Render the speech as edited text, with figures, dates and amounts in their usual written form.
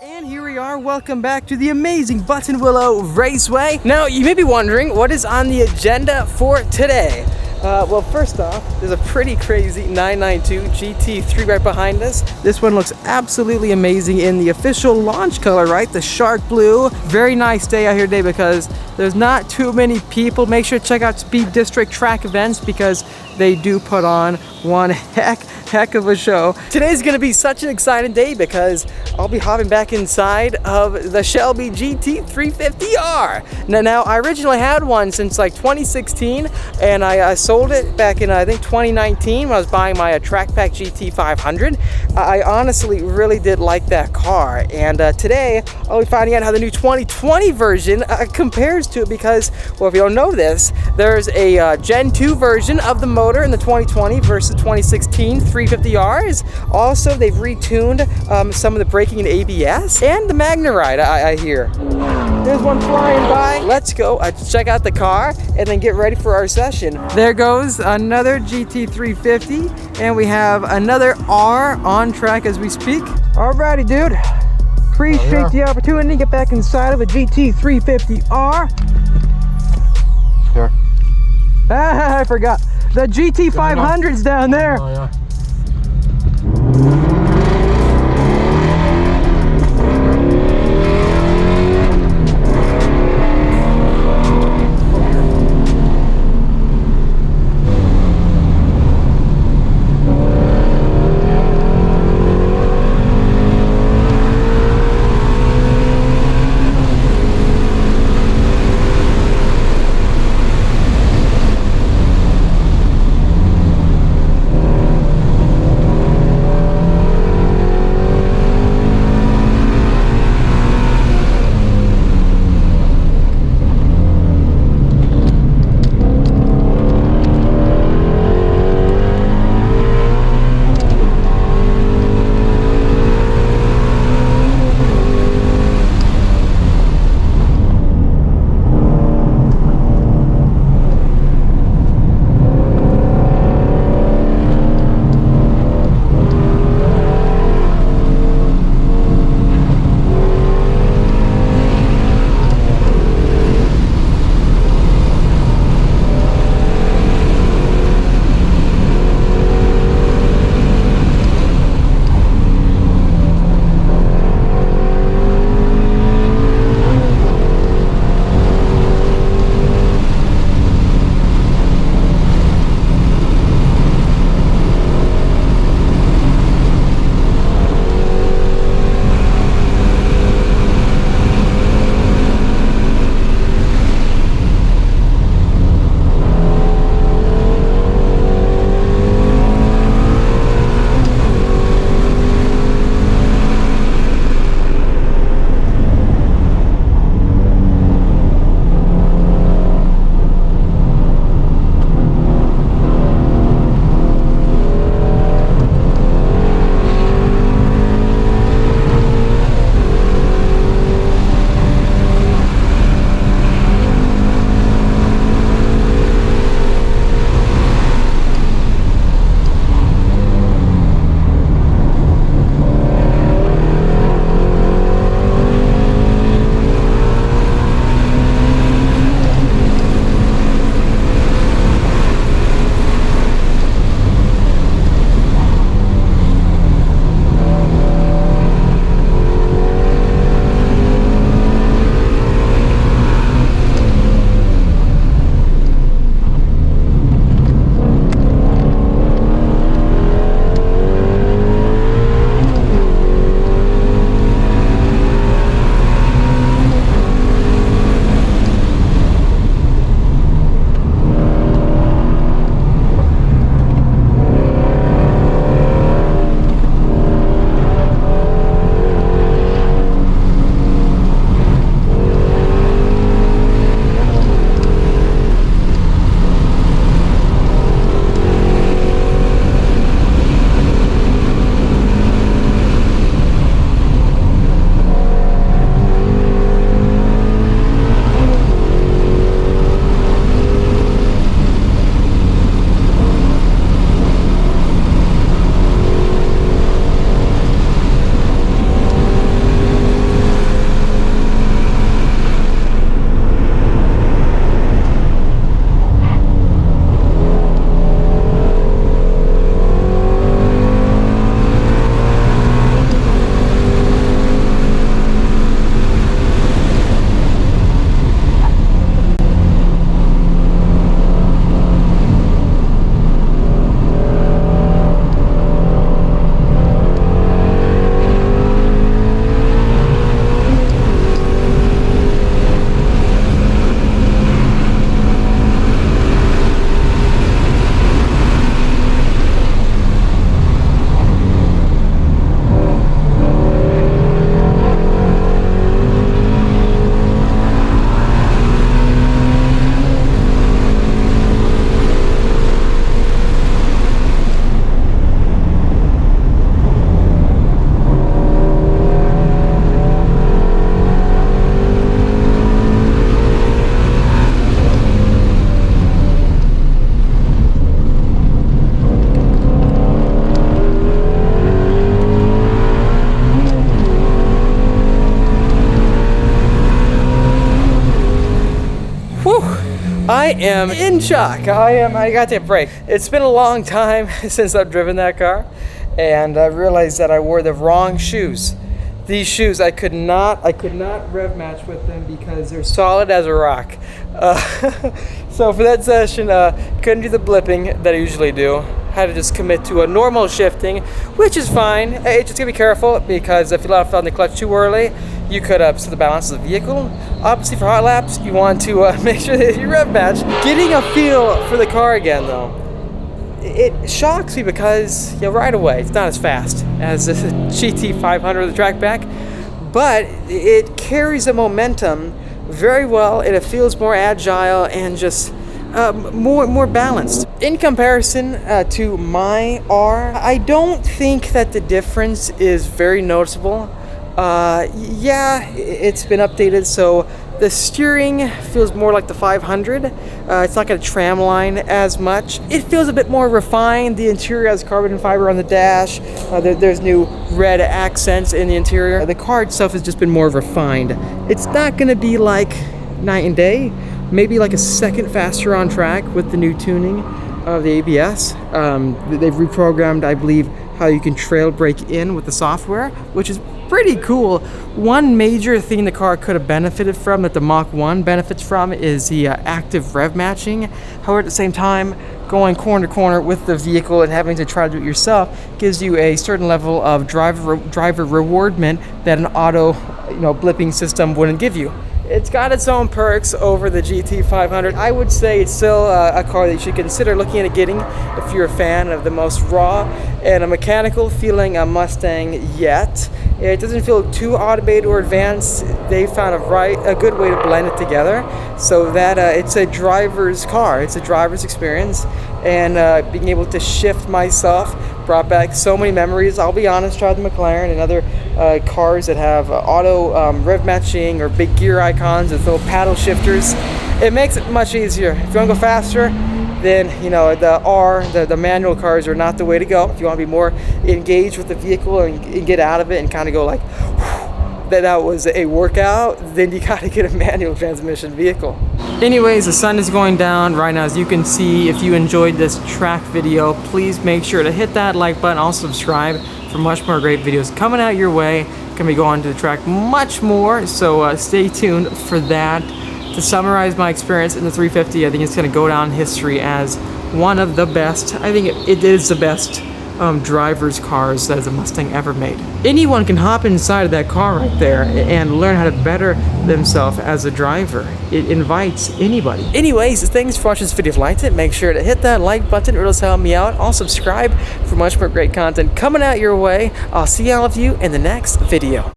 And here we are, welcome back to the amazing Button Willow Raceway. Now, you may be wondering what is on the agenda for today. Well, first off, there's a pretty crazy 992 GT3 right behind us. This one looks absolutely amazing in the official launch color, right? The shark blue. Very nice day out here today because there's not too many people. Make sure to check out Speed District track events because they do put on one heck of a show. Today's gonna be such an exciting day because I'll be hopping back inside of the Shelby GT350R. Now I originally had one since like 2016 and I sold it back in I think 2019 when I was buying my Track Pack GT500. I honestly really did like that car, and today I'll be finding out how the new 2020 version compares to it because, well, if you don't know this, there's a Gen 2 version of the motor in the 2020 versus 2016 350Rs. Also, they've retuned some of the braking and ABS and the MagnaRide, I hear. There's one flying by. Let's go check out the car and then get ready for our session. There goes another GT350, and we have another R on track as we speak. Alrighty, dude. Appreciate the opportunity to get back inside of a GT350R. Sure. I forgot. The GT500's down there. Oh, yeah. I am in shock. I got to take a break. It's been a long time since I've driven that car, and I realized that I wore the wrong shoes. These shoes, I could not rev match with them because they're solid as a rock. So for that session, couldn't do the blipping that I usually do. Had to just commit to a normal shifting, which is fine. Hey, just gotta be careful because if you let off on the clutch too early, you could upset the balance of the vehicle. Obviously for hot laps, you want to make sure that you rev match. Getting a feel for the car again though, it shocks me because right away it's not as fast as the GT500 the track back, but it carries the momentum very well and it feels more agile and just more balanced. In comparison to my R, I don't think that the difference is very noticeable. Yeah, it's been updated, so the steering feels more like the 500. It's not got a tram line as much. It feels a bit more refined. The interior has carbon fiber on the dash. There's new red accents in the interior. The car itself has just been more refined. It's not gonna be like night and day. Maybe like a second faster on track with the new tuning of the ABS. They've reprogrammed, I believe, how you can trail brake in with the software, which is pretty cool. One major thing the car could have benefited from, that the Mach 1 benefits from, is the active rev matching. However, at the same time, going corner to corner with the vehicle and having to try to do it yourself gives you a certain level of driver rewardment that an auto blipping system wouldn't give you. It's got its own perks over the GT500. I would say it's still a car that you should consider looking at getting if you're a fan of the most raw and a mechanical feeling Mustang yet. It doesn't feel too automated or advanced. They found a good way to blend it together so that it's a driver's car. It's a driver's experience, and being able to shift myself brought back so many memories. I'll be honest, driving the McLaren and other cars that have auto rev matching or big gear icons with little paddle shifters. It makes it much easier. If you want to go faster, then the manual cars are not the way to go. If you want to be more engaged with the vehicle and get out of it and kind of go like, that was a workout, then you gotta get a manual transmission vehicle. Anyways, the sun is going down right now, as you can see. If you enjoyed this track video, please make sure to hit that like button, also subscribe for much more great videos coming out your way. Gonna be going to the track much more, so stay tuned for that. To summarize my experience in the 350, I think it's gonna go down in history as one of the best. I think it is the best driver's cars that a Mustang ever made. Anyone can hop inside of that car right there and learn how to better themselves as a driver. It invites anybody. Anyways, thanks for watching this video. If you liked it, make sure to hit that like button. It'll help me out. Also subscribe for much more great content coming out your way. I'll see all of you in the next video.